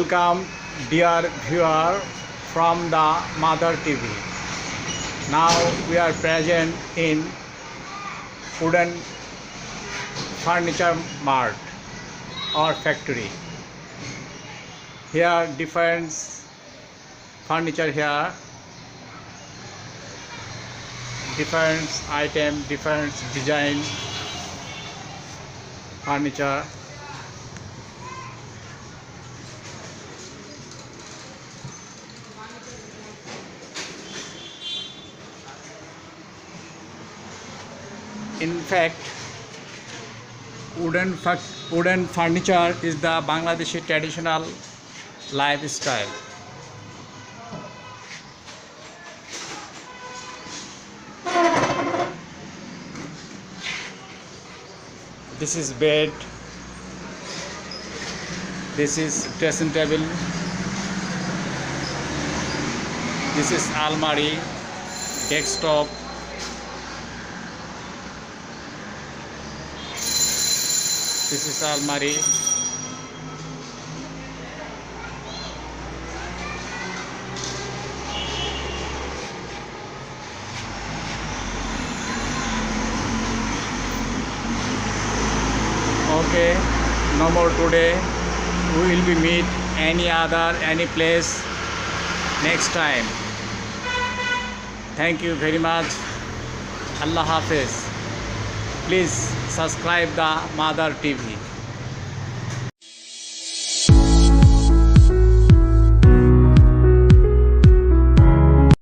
Welcome dear viewer from the Mother TV. Now we are present in wooden furniture mart or factory. Here different furniture here, different item, different design furniture. In fact, wooden furniture is the Bangladeshi traditional lifestyle. This is bed, this is dressing table, this is almari, desktop, this is almari, okay, no more today. We will be meet any place next time. Thank you very much. Allah Hafiz. Please subscribe the Mother TV.